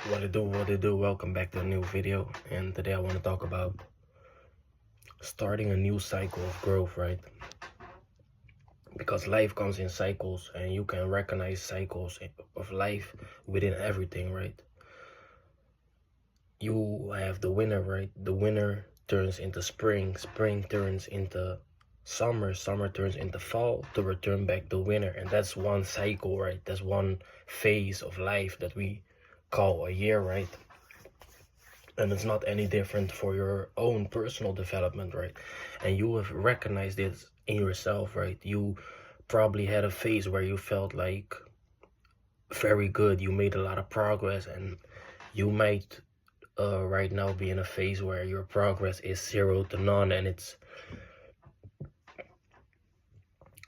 What it do, welcome back to a new video. And today I want to talk about starting a new cycle of growth, right? Because life comes in cycles and you can recognize cycles of life within everything, right? You have the winter, right? The winter turns into spring, spring turns into summer, summer turns into fall to return back to winter. And that's one cycle, right? That's one phase of life that we call a year, right? And it's not any different for your own personal development, right? And you have recognized it in yourself, right? You probably had a phase where you felt like very good, you made a lot of progress, and you might right now be in a phase where your progress is 0 to none, and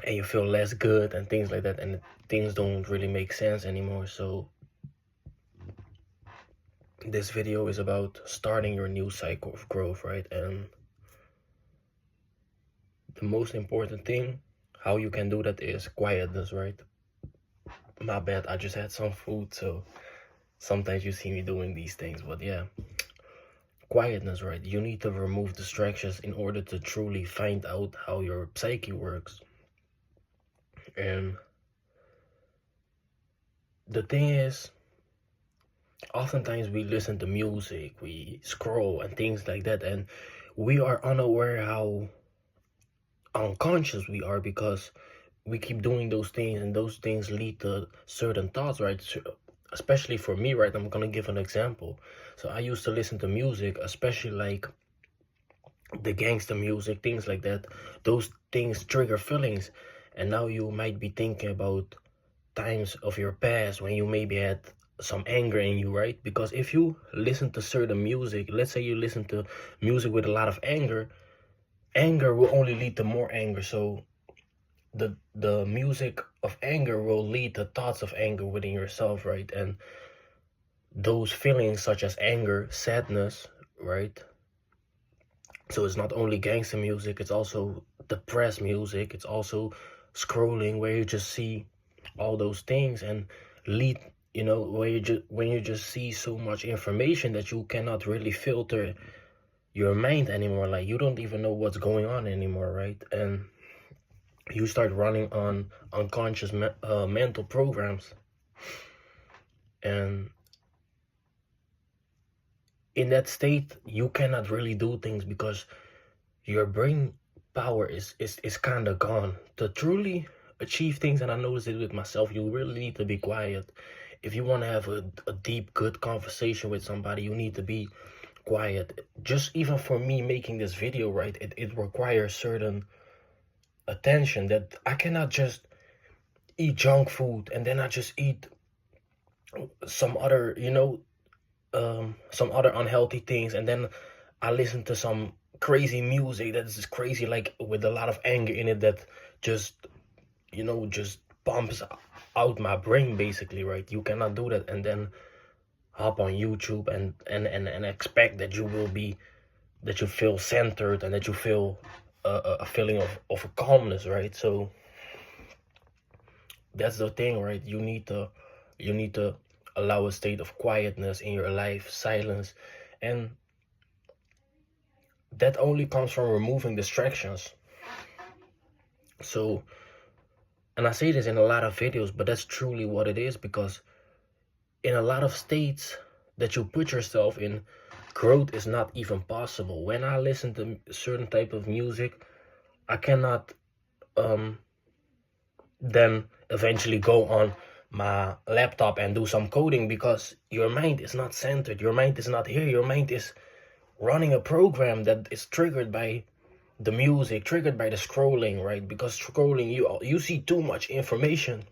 you feel less good and things like that, and things don't really make sense anymore. So this video is about starting your new cycle of growth, right? And the most important thing, how you can do that, is quietness, right? My bad, I just had some food, so sometimes you see me doing these things, but yeah. Quietness, right? You need to remove distractions in order to truly find out how your psyche works. And the thing is, oftentimes we listen to music, we scroll and things like that, and we are unaware how unconscious we are because we keep doing those things, and those things lead to certain thoughts, right? Especially for me, right? I'm gonna give an example. So I used to listen to music, especially like the gangster music, things like that. Those things trigger feelings, and now you might be thinking about times of your past when you maybe had some anger in you, right? Because if you listen to certain music, let's say you listen to music with a lot of anger, anger will only lead to more anger. So the music of anger will lead to thoughts of anger within yourself, right? And those feelings such as anger, sadness, right? So it's not only gangster music, it's also depressed music, it's also scrolling where you just see all those things and lead, where when you just see so much information that you cannot really filter your mind anymore. Like, you don't even know what's going on anymore, right? And you start running on unconscious mental programs. And in that state, you cannot really do things because your brain power is kind of gone. To truly achieve things, and I noticed it with myself, you really need to be quiet. If you want to have a deep, good conversation with somebody, you need to be quiet. Just even for me making this video, right, it requires certain attention that I cannot just eat junk food and then I just eat some other, some other unhealthy things, and then I listen to some crazy music that is crazy, like with a lot of anger in it, that just, just pumps out my brain basically, right? You cannot do that and then hop on YouTube and expect that that you feel centered and that you feel a feeling of a calmness, right? So that's the thing, right? You need to allow a state of quietness in your life, silence, and that only comes from removing distractions. So, and I say this in a lot of videos, but that's truly what it is, because in a lot of states that you put yourself in, growth is not even possible. When I listen to certain type of music, I cannot then eventually go on my laptop and do some coding, because your mind is not centered, your mind is not here, your mind is running a program that is triggered by the music, triggered by the scrolling, right? Because scrolling, you see too much information,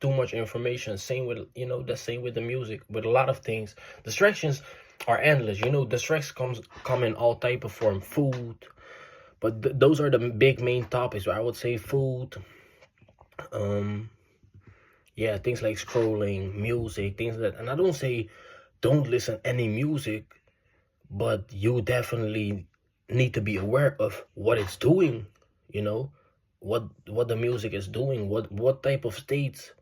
too much information. Same with, the same with the music, with a lot of things. Distractions are endless. Distractions come in all type of form. Food, but those are the big main topics. I would say food, yeah, things like scrolling, music, things like that. And I don't say don't listen any music, but you definitely need to be aware of what it's doing, you know, what the music is doing, what type of states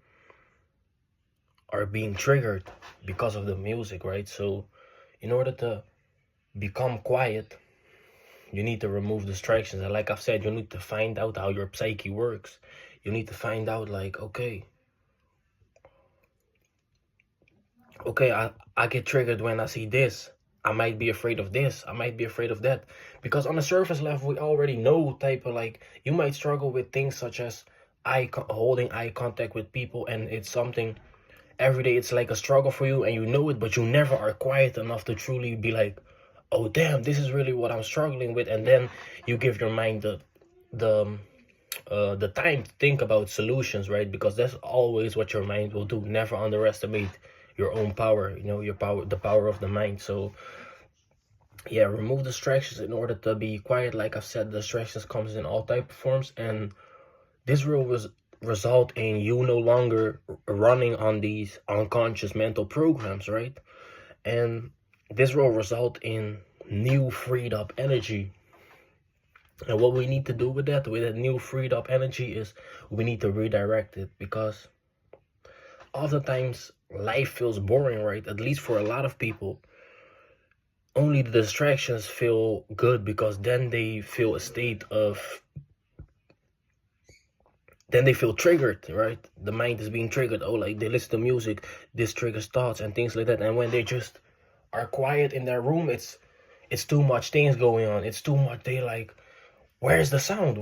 are being triggered because of the music, right? So in order to become quiet, you need to remove distractions. And like I've said, you need to find out how your psyche works. You need to find out like, okay, I get triggered when I see this. I might be afraid of this. I might be afraid of that. Because on the surface level, we already know type of like, you might struggle with things such as holding eye contact with people, and it's something every day, it's like a struggle for you and you know it, but you never are quiet enough to truly be like, oh damn, this is really what I'm struggling with. And then you give your mind the the time to think about solutions, right? Because that's always what your mind will do. Never underestimate your own power, your power, the power of the mind. So yeah, remove distractions in order to be quiet. Like I've said, distractions comes in all type of forms, and this will result in you no longer running on these unconscious mental programs, right? And this will result in new freed up energy. And what we need to do with that new freed up energy, is we need to redirect it, because oftentimes life feels boring, right? At least for a lot of people. Only the distractions feel good, because then they feel a state of, then they feel triggered, right? The mind is being triggered. Oh, like they listen to music, this triggers thoughts and things like that. And when they just are quiet in their room, it's too much things going on. It's too much. They like, where's the sound?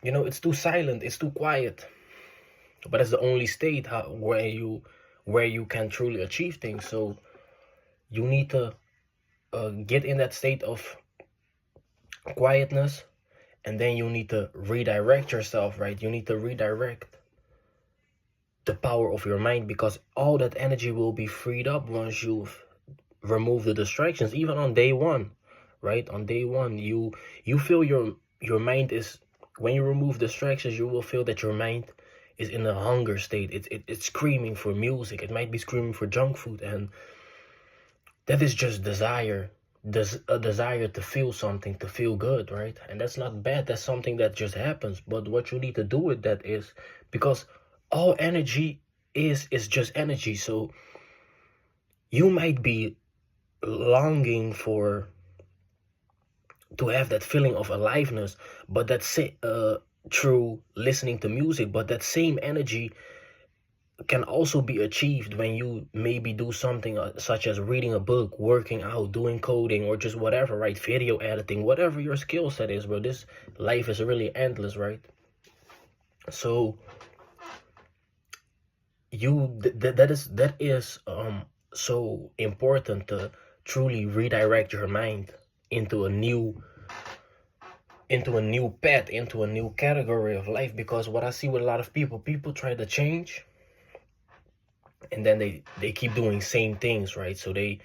It's too silent. It's too quiet. But it's the only state where you can truly achieve things. So you need to get in that state of quietness, and then you need to redirect yourself, right? You need to redirect the power of your mind, because all that energy will be freed up once you've removed the distractions. Even on day one, right? On day one, you feel your mind is, when you remove distractions, you will feel that your mind is in a hunger state. It's screaming for music. It might be screaming for junk food, and that is just desire. There's a desire to feel something, to feel good, right? And that's not bad. That's something that just happens. But what you need to do with that is, because all energy is just energy. So you might be longing to have that feeling of aliveness, but that's through listening to music. But that same energy can also be achieved when you maybe do something such as reading a book, working out, doing coding, or just whatever, right? Video editing, whatever your skill set is, bro. This life is really endless, right? So that is so important to truly redirect your mind into a new path, into a new category of life. Because what I see with a lot of people try to change, and then they keep doing same things, right? So they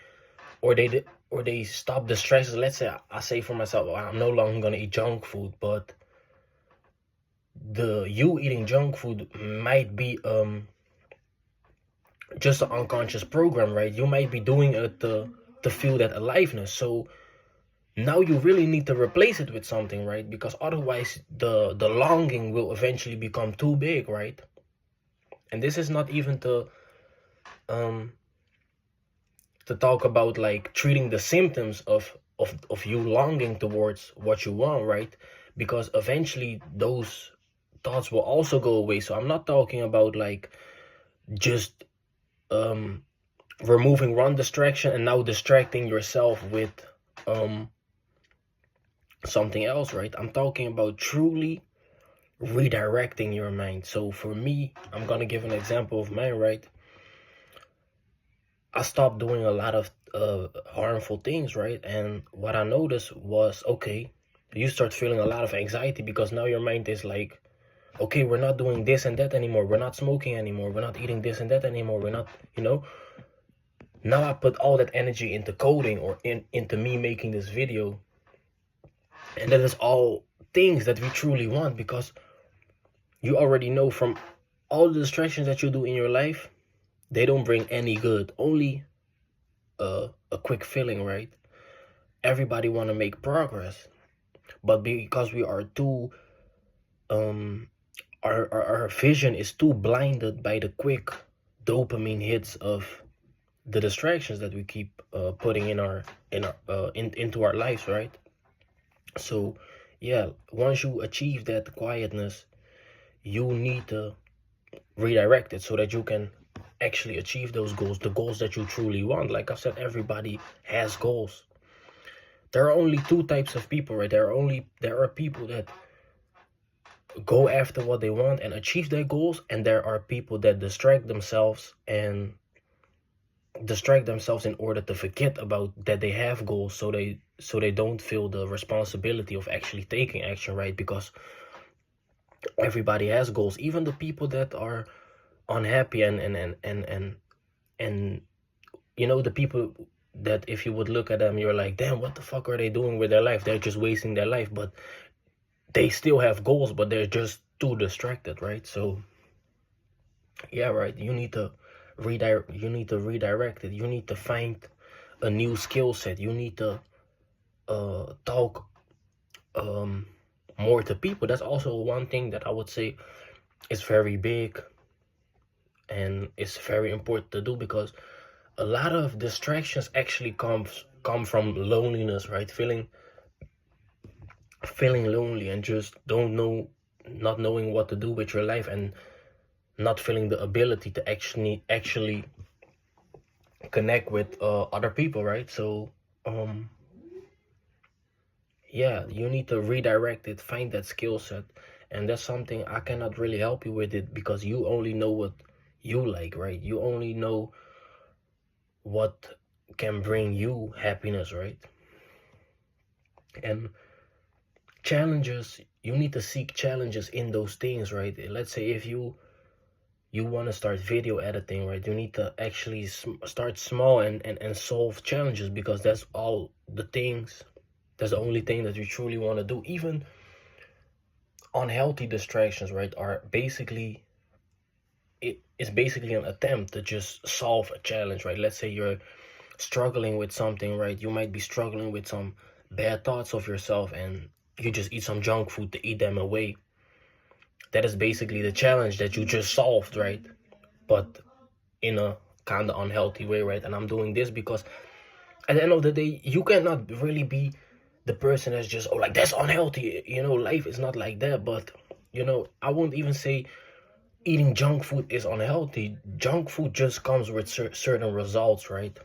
stop the stresses. Let's say I say for myself, oh, I'm no longer gonna eat junk food, but you eating junk food might be just an unconscious program, right? You might be doing it to feel that aliveness. So now you really need to replace it with something, right? Because otherwise the longing will eventually become too big, right? And this is not even um to talk about like treating the symptoms of you longing towards what you want, right? Because eventually those thoughts will also go away. So I'm not talking about like just removing one distraction and now distracting yourself with something else, right? I'm talking about truly redirecting your mind. So for me, I'm gonna give an example of mine, right? I stopped doing a lot of harmful things, right? And what I noticed was, okay, you start feeling a lot of anxiety, because now your mind is like, okay, we're not doing this and that anymore. We're not smoking anymore. We're not eating this and that anymore. We're not, Now I put all that energy into coding, or into me making this video. And that is all things that we truly want, because you already know from all the distractions that you do in your life, they don't bring any good, only a quick feeling, right? Everybody want to make progress, but because we are too our vision is too blinded by dopamine hits of the distractions that we keep putting into our lives, right? So yeah, once you achieve that quietness, you need to redirect it so that you can actually achieve those goals, the goals that you truly want. Like I said, everybody has goals. There are only two types of people, right? There are people that go after what they want and achieve their goals, and there are people that distract themselves in order to forget about that they have goals, so they don't feel the responsibility of actually taking action, right? Because everybody has goals, even the people that are unhappy and you know, the people that if you would look at them, you're like, damn, what the fuck are they doing with their life? They're just wasting their life. But they still have goals, but they're just too distracted, right? So yeah, right, you need to redirect it. You need to find a new skill set. You need to talk more to people. That's also one thing that I would say is very big and it's very important to do, because a lot of distractions actually come from loneliness, right? Feeling lonely and just not knowing what to do with your life, and not feeling the ability to actually connect with other people, right? So yeah, you need to redirect it, find that skill set. And that's something I cannot really help you with it, because you only know what you like, right? You only know what can bring you happiness, right? And challenges, you need to seek challenges in those things, right? Let's say if you want to start video editing, right? You need to actually start small and solve challenges, because that's the only thing that you truly want to do. Even unhealthy distractions, right, are basically, it is basically an attempt to just solve a challenge, right? Let's say you're struggling with something, right? You might be struggling with some bad thoughts of yourself, and you just eat some junk food to eat them away. That is basically the challenge that you just solved, right? But in a kind of unhealthy way, right? And I'm doing this because at the end of the day, you cannot really be the person that's just, oh, like, that's unhealthy. You know, life is not like that. But, you know, I won't even say eating junk food is unhealthy. Junk food just comes with certain results, right?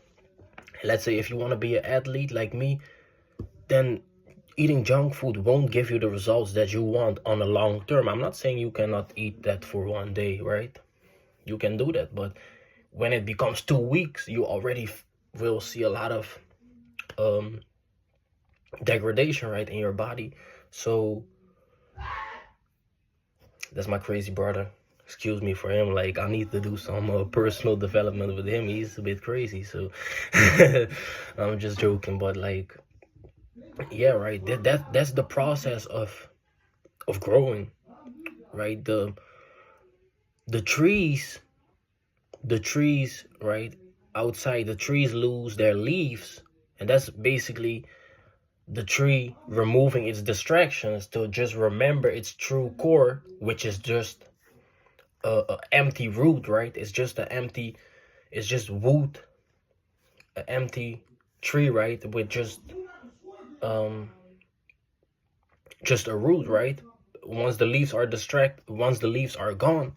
Let's say if you want to be an athlete like me, then eating junk food won't give you the results that you want on a long term. I'm not saying you cannot eat that for one day, right? You can do that, but when it becomes 2 weeks, you already will see a lot of degradation, right, in your body. So that's my crazy brother. Excuse me for him. Like, I need to do some personal development with him. He's a bit crazy, so I'm just joking. But like, yeah, right. That's the process of growing, right? The trees, right, outside, the trees lose their leaves, and that's basically the tree removing its distractions to just remember its true core, which is just a empty root, right? It's just wood, an empty tree, right, with just a root, right? Once the leaves are gone,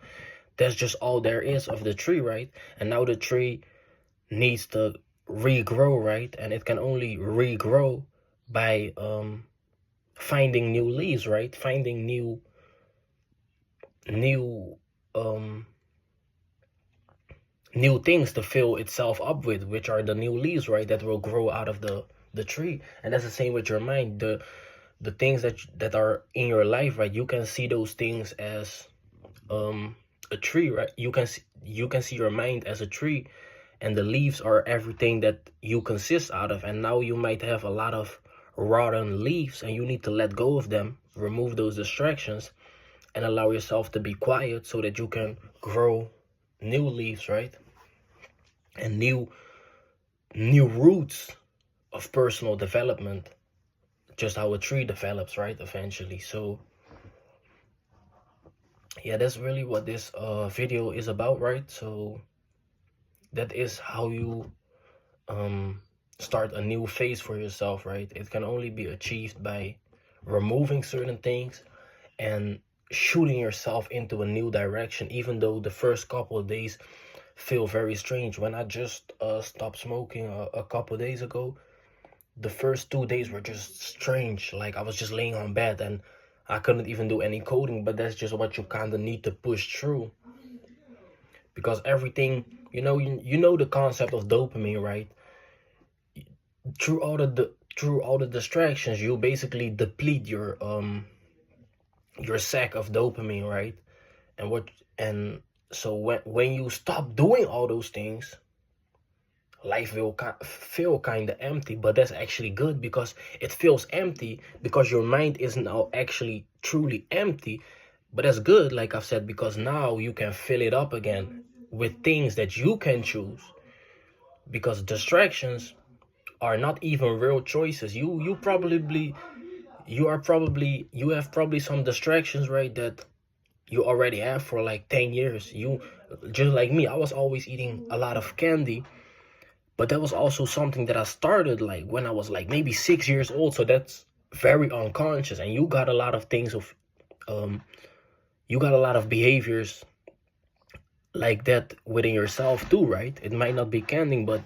that's just all there is of the tree, right? And now the tree needs to regrow, right? And it can only regrow by finding new leaves, right? Finding new um new things to fill itself up with, which are the new leaves, right, that will grow out of the tree. And that's the same with your mind. The things that are in your life, right, you can see those things as a tree, right? You can see your mind as a tree, and the leaves are everything that you consist out of. And now you might have a lot of rotten leaves, and you need to let go of them, remove those distractions, and allow yourself to be quiet so that you can grow new leaves, right? And new roots of personal development, just how a tree develops, right, eventually. So yeah, that's really what this video is about, right? So that is how you start a new phase for yourself, right? It can only be achieved by removing certain things and shooting yourself into a new direction, even though the first couple of days feel very strange. When I just stopped smoking a couple of days ago, the first 2 days were just strange. Like, I was just laying on bed and I couldn't even do any coding, but that's just what you kind of need to push through, because everything, you know the concept of dopamine, right? Through all the distractions, you basically deplete your sack of dopamine, right? And so when you stop doing all those things, life will feel kind of empty. But that's actually good, because it feels empty because your mind is now actually truly empty. But that's good, like I've said, because now you can fill it up again with things that you can choose, because distractions are not even real choices. You have probably some distractions, right, that you already have for like 10 years. You, just like me, I was always eating a lot of candy, but that was also something that I started like when I was like maybe 6 years old. So that's very unconscious, and you got a lot of things of you got a lot of behaviors like that within yourself too, right? It might not be candy, but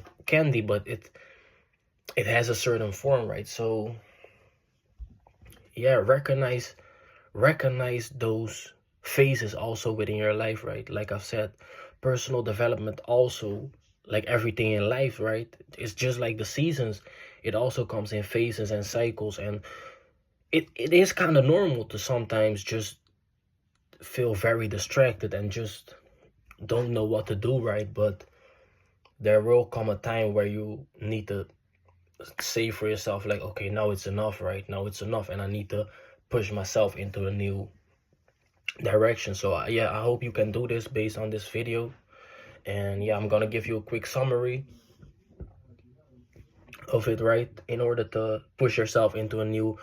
it has a certain form, right? So yeah, recognize those phases also within your life, right? Like I've said, personal development also, like everything in life, right? It's just like the seasons. It also comes in phases and cycles, and it is kind of normal to sometimes just feel very distracted and just don't know what to do, right? But there will come a time where you need to say for yourself, like, okay, now it's enough, right? Now it's enough, and I need to push myself into a new direction. So yeah, I hope you can do this based on this video. And yeah, I'm gonna give you a quick summary of it, right? In order to push yourself into a new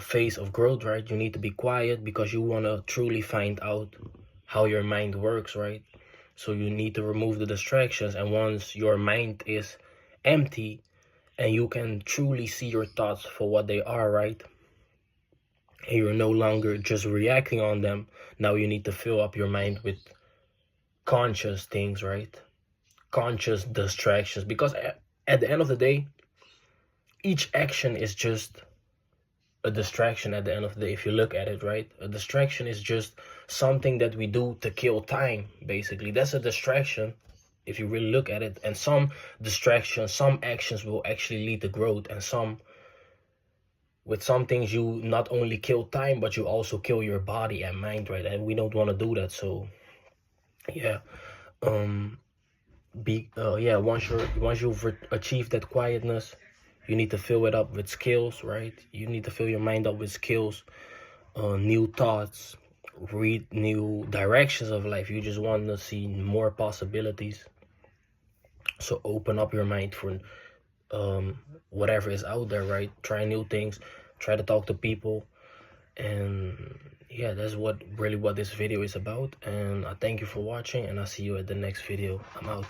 phase of growth, right, you need to be quiet, because you want to truly find out how your mind works, right? So you need to remove the distractions, and once your mind is empty and you can truly see your thoughts for what they are, right, and you're no longer just reacting on them, now you need to fill up your mind with conscious things, right? Conscious distractions, because at the end of the day, each action is just a distraction. At the end of the day, if you look at it, right, a distraction is just something that we do to kill time. Basically, that's a distraction if you really look at it. And some distractions, some actions will actually lead to growth, and with some things you not only kill time, but you also kill your body and mind, right? And we don't want to do that. So yeah, once you've achieved that quietness, you need to fill it up with skills, right? You need to fill your mind up with skills, new thoughts, read new directions of life. You just want to see more possibilities. So open up your mind for whatever is out there, right? Try new things, try to talk to people. And yeah, that's what this video is about. And I thank you for watching, and I'll see you at the next video. I'm out.